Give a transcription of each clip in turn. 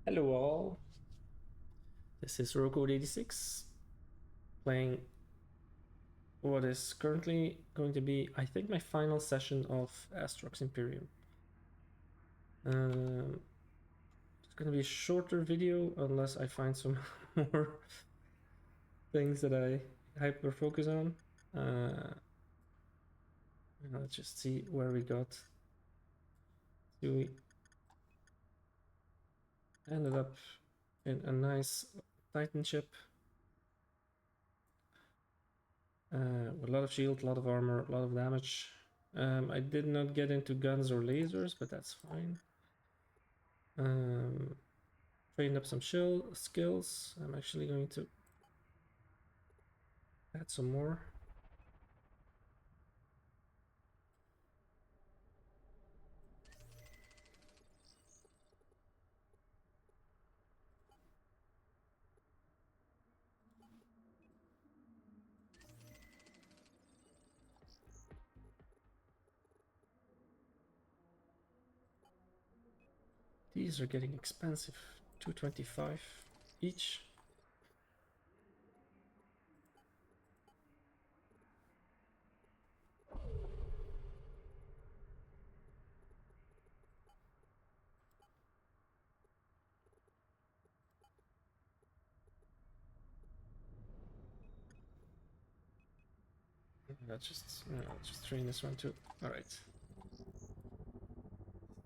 Hello all, this is Rocode86 playing what is currently going to be, I think, my final session of Astrox Imperium. It's going to be a shorter video unless I find some more things that I hyper focus on. Let's just see where we got. So we ended up in a nice Titan ship. With a lot of shield, a lot of armor, a lot of damage. I did not get into guns or lasers, but that's fine. Trained up some skills. I'm actually going to add some more. These are getting expensive. 225 each. Let's just train this one too. All right.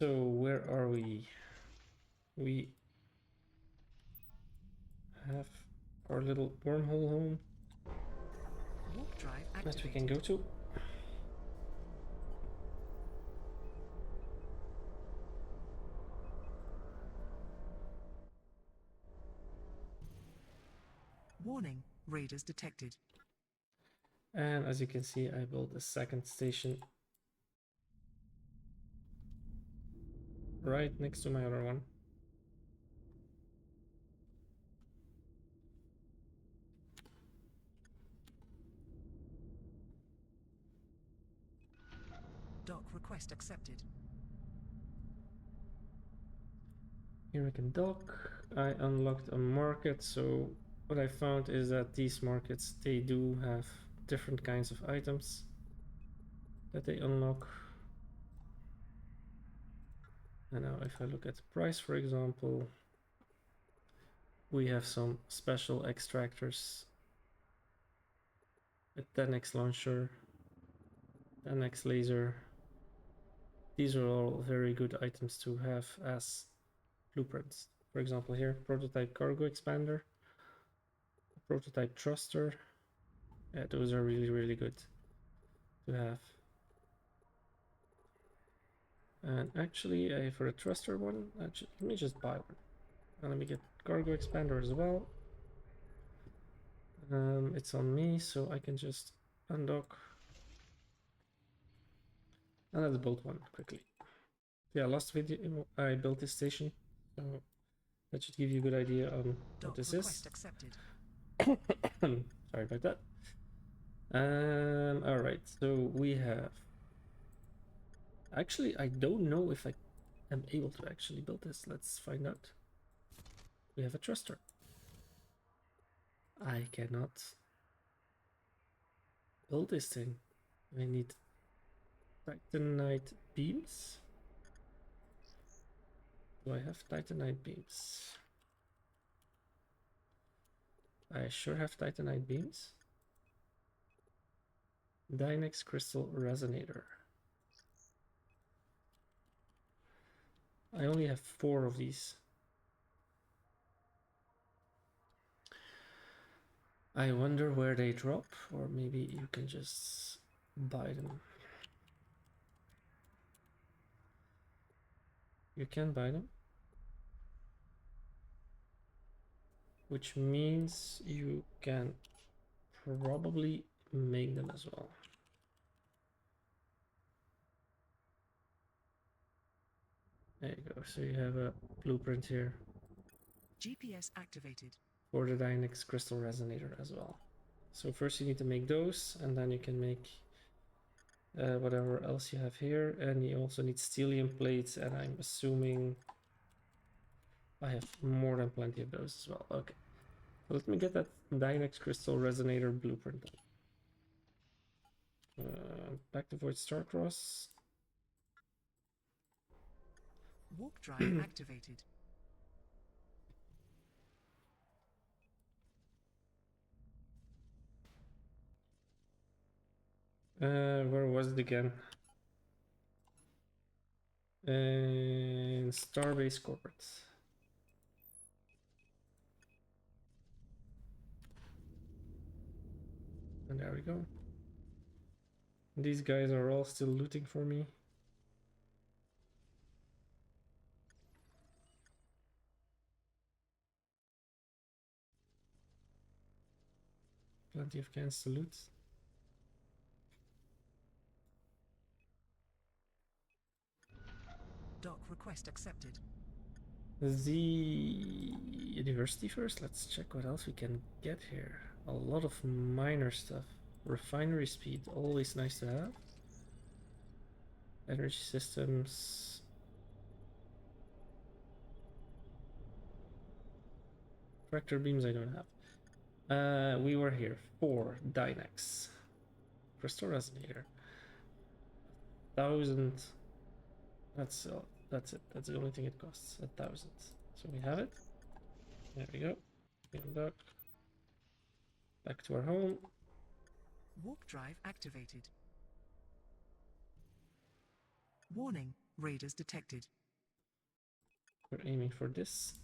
So where are we? We have our little wormhole home Warp drive activated. that we can go to. Warning, raiders detected. And as you can see, I built a second station right next to my other one. Dock request accepted. Here we can dock. I unlocked a market, so what I found is that these markets, they do have different kinds of items that they unlock. And now if I look at the price, for example, we have some special extractors, a 10x launcher, 10x laser. These are all very good items to have as blueprints. For example here, prototype cargo expander, prototype thruster. Yeah, those are really good to have. And actually, for a thruster one, let me just buy one. And let me get cargo expander as well. It's on me, so I can just undock. And let's build one quickly. Yeah, last video I built this station, so that should give you a good idea on what this is. Accepted. Sorry about that. All right, so we have. Actually, I don't know if I am able to actually build this. Let's find out. We have a thruster. I cannot build this thing. I need Titanite beams. Do I have Titanite beams? I sure have Titanite beams. Dynex crystal resonator. I only have 4 of these. I wonder where they drop, or maybe you can just buy them. You can buy them, which means you can probably make them as well. There you go. So you have a blueprint here. GPS activated. For the Dynex crystal resonator as well. So first you need to make those, and then you can make whatever else you have here. And you also need stellium plates, and I'm assuming I have more than plenty of those as well. Okay. So let me get that Dynex crystal resonator blueprint. Back to Void Starcross. Warp drive activated. Where was it again? Starbase Corporate. And there we go. These guys are all still looting for me. Plenty of cans to loot. Dock request accepted. The university first. Let's check what else we can get here. A lot of minor stuff. Refinery speed, always nice to have. Energy systems. Tractor beams I don't have. We were here for Dynex. Crystal resonator. 1,000. That's it. That's the only thing it costs. 1,000. So we have it. There we go. Dock. Back to our home. Warp drive activated. Warning, raiders detected. We're aiming for this.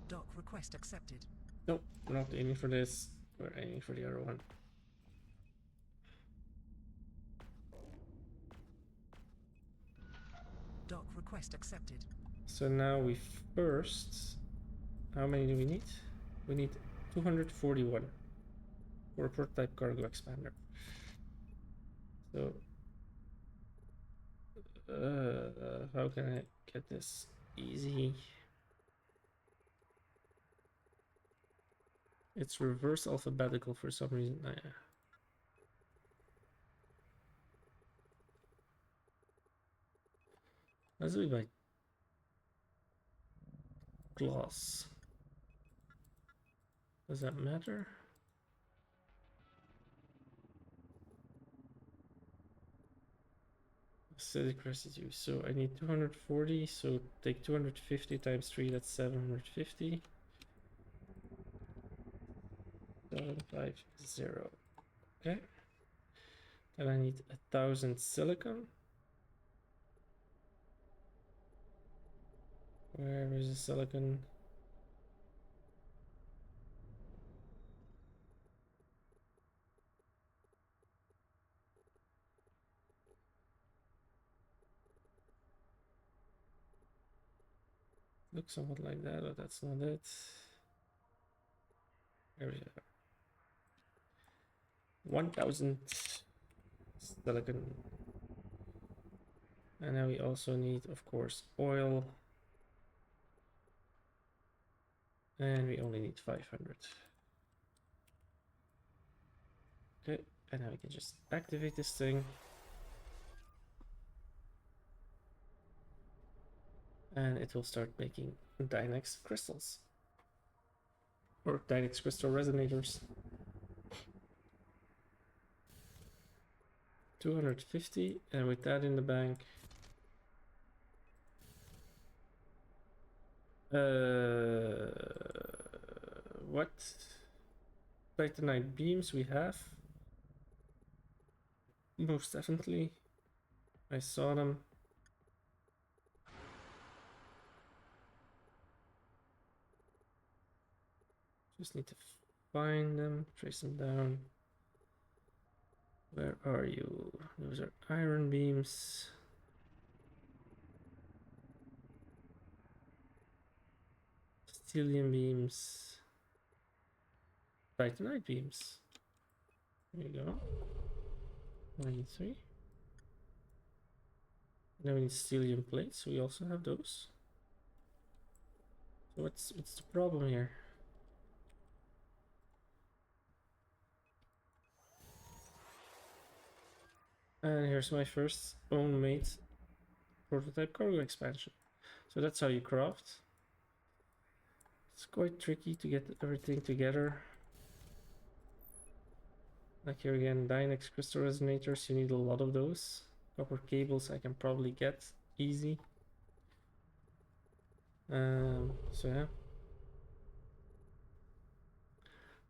Dock request accepted. Nope, we're not aiming for this. We're aiming for the other one. Dock request accepted. So now we first... How many do we need? We need 241 for a prototype cargo expander. So... how can I get this easy? It's reverse alphabetical for some reason. Let's do it by gloss. Does that matter? Acidic residue. So I need 240. So take 250 times 3. That's 750. 750. Okay. Then I need 1,000 silicon. Where is the silicon? Looks somewhat like that, but that's not it. There we are. 1,000 silicon. And now we also need, of course, oil. And we only need 500. Okay, and now we can just activate this thing. And it will start making Dynex crystals. Or Dynex crystal resonators. 250, and with that in the bank, what Titanite beams we have? Most definitely. I saw them. Just need to find them, trace them down. Where are you? Those are iron beams. Stellium beams. Titanite beams. There you go. 93. Now we need stellium plates. We also have those. So what's the problem here? And here's my first own made prototype cargo expansion. So that's how you craft. It's quite tricky to get everything together. Like here again, Dynex crystal resonators, you need a lot of those. Copper cables I can probably get easy. So yeah.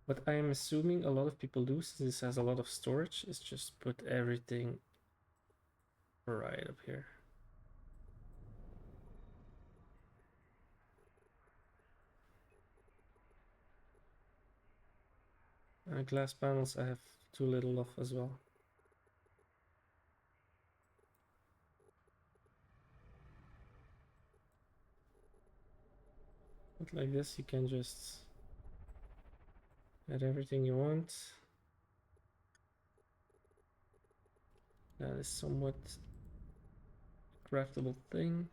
What I am assuming a lot of people do, since this has a lot of storage, is just put everything right up here. Glass panels I have too little of as well. But like this, you can just add everything you want. That is somewhat craftable thing.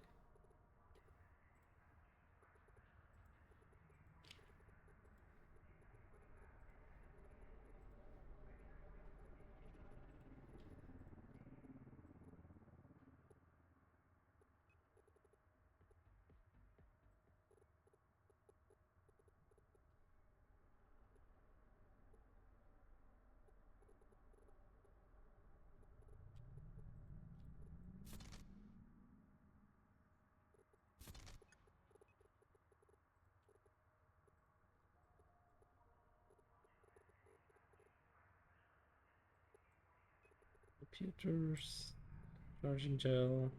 Computers, charging gel.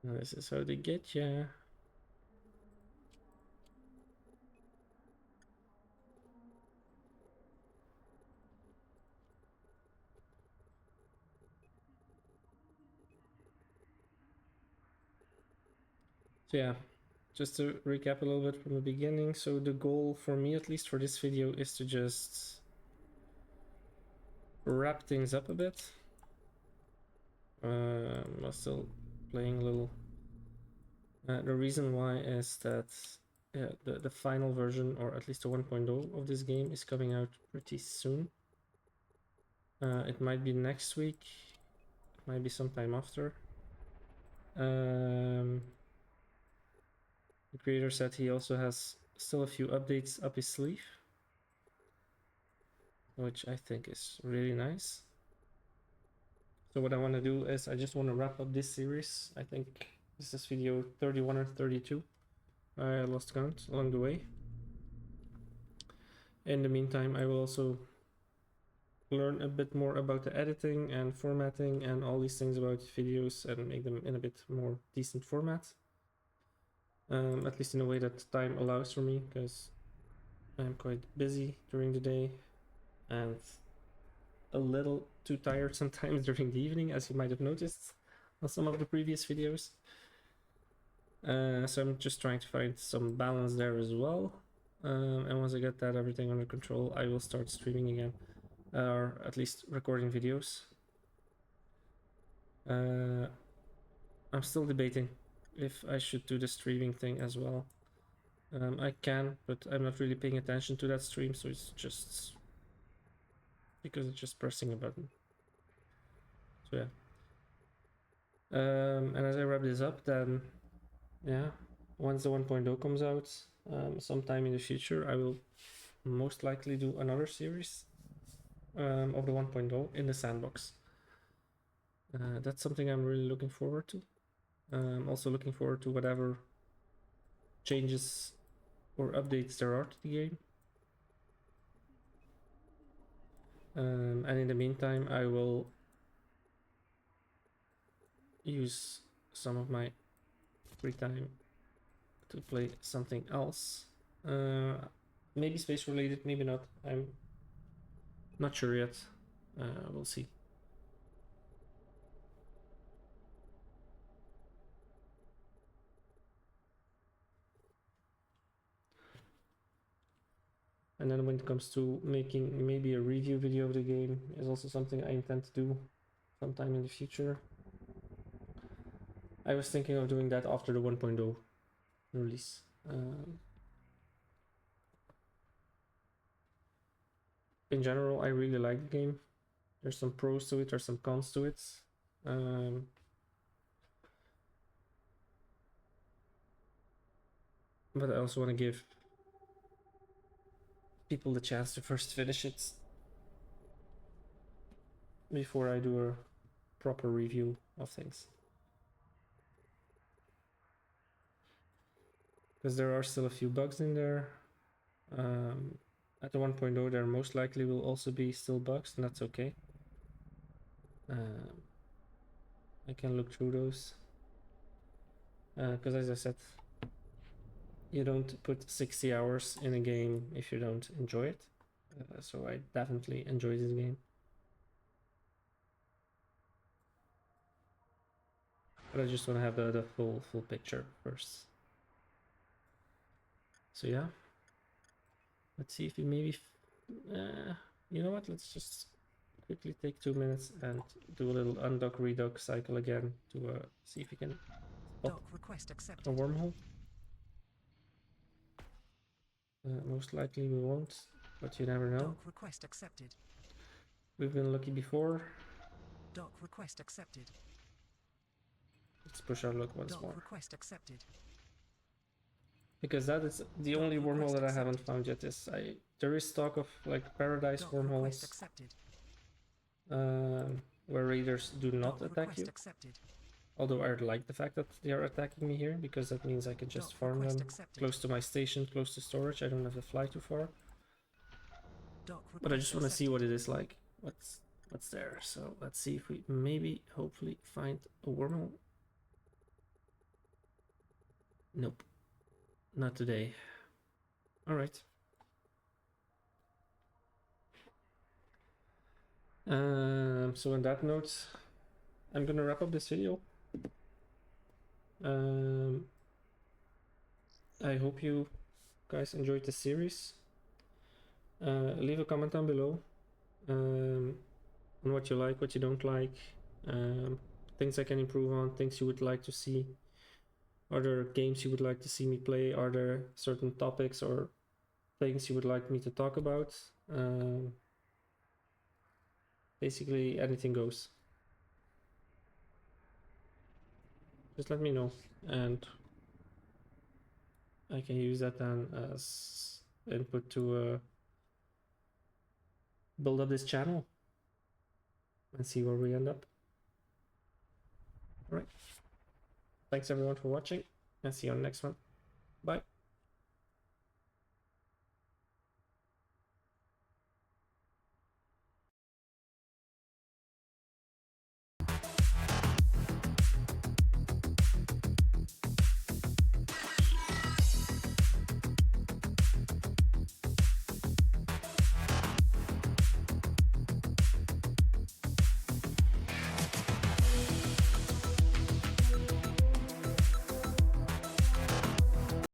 This is how they get ya. So yeah, just to recap a little bit from the beginning. So the goal for me, at least for this video, is to just wrap things up a bit. I'm still playing a little. The reason why is that the final version, or at least the 1.0 of this game, is coming out pretty soon. It might be next week, it might be sometime after. The creator said he also has still a few updates up his sleeve, which I think is really nice. So what I want to do is I just want to wrap up this series. I think this is video 31 or 32. I lost count along the way. In the meantime, I will also learn a bit more about the editing and formatting and all these things about videos and make them in a bit more decent format. At least in a way that time allows for me, because I'm quite busy during the day and a little too tired sometimes during the evening, as you might have noticed on some of the previous videos. So I'm just trying to find some balance there as well. And once I get that everything under control, I will start streaming again, or at least recording videos. I'm still debating if I should do the streaming thing as well. I can, but I'm not really paying attention to that stream, so it's just because it's just pressing a button. So yeah. And as I wrap this up, then yeah, once the 1.0 comes out, sometime in the future, I will most likely do another series of the 1.0 in the sandbox. That's something I'm really looking forward to. Also looking forward to whatever changes or updates there are to the game. And in the meantime, I will use some of my free time to play something else. Maybe space related, maybe not. I'm not sure yet. We'll see. And then when it comes to making maybe a review video of the game is also something I intend to do sometime in the future. I was thinking of doing that after the 1.0 release. In general, I really like the game. There's some pros to it, there's some cons to it. But I also want to give people the chance to first finish it before I do a proper review of things. Because there are still a few bugs in there. At the 1.0 there most likely will also be still bugs, and that's okay. I can look through those. Because as I said, you don't put 60 hours in a game if you don't enjoy it. So I definitely enjoy this game. But I just want to have the full picture first. So yeah. Let's see if we maybe... you know what? Let's just quickly take 2 minutes and do a little undock redock cycle again to see if we can spot Dock request a accepted. wormhole. Most likely we won't, but you never know. Dock request accepted. We've been lucky before. Dock request accepted. Let's push our luck once Dock more. request accepted. Because that is the Dock only wormhole request that I haven't accepted. found yet. There is talk of like paradise Dock request wormholes accepted. where raiders do not Dock attack request you. accepted. Although I like the fact that they are attacking me here, because that means I can just Dock farm request them accepted. close to my station, close to storage. I don't have to fly too far. Dock But I request just want to see accepted. what it is like. What's there? So let's see if we maybe, hopefully, find a wormhole. Nope. Not today. Alright. So on that note, I'm gonna wrap up this video. I hope you guys enjoyed the series. Leave a comment down below on what you like, what you don't like, things I can improve on, things you would like to see. Are there games you would like to see me play? Are there certain topics or things you would like me to talk about? Basically, anything goes. Just let me know, and I can use that then as input to build up this channel and see where we end up. All right. Thanks everyone for watching, and see you on the next one. Bye.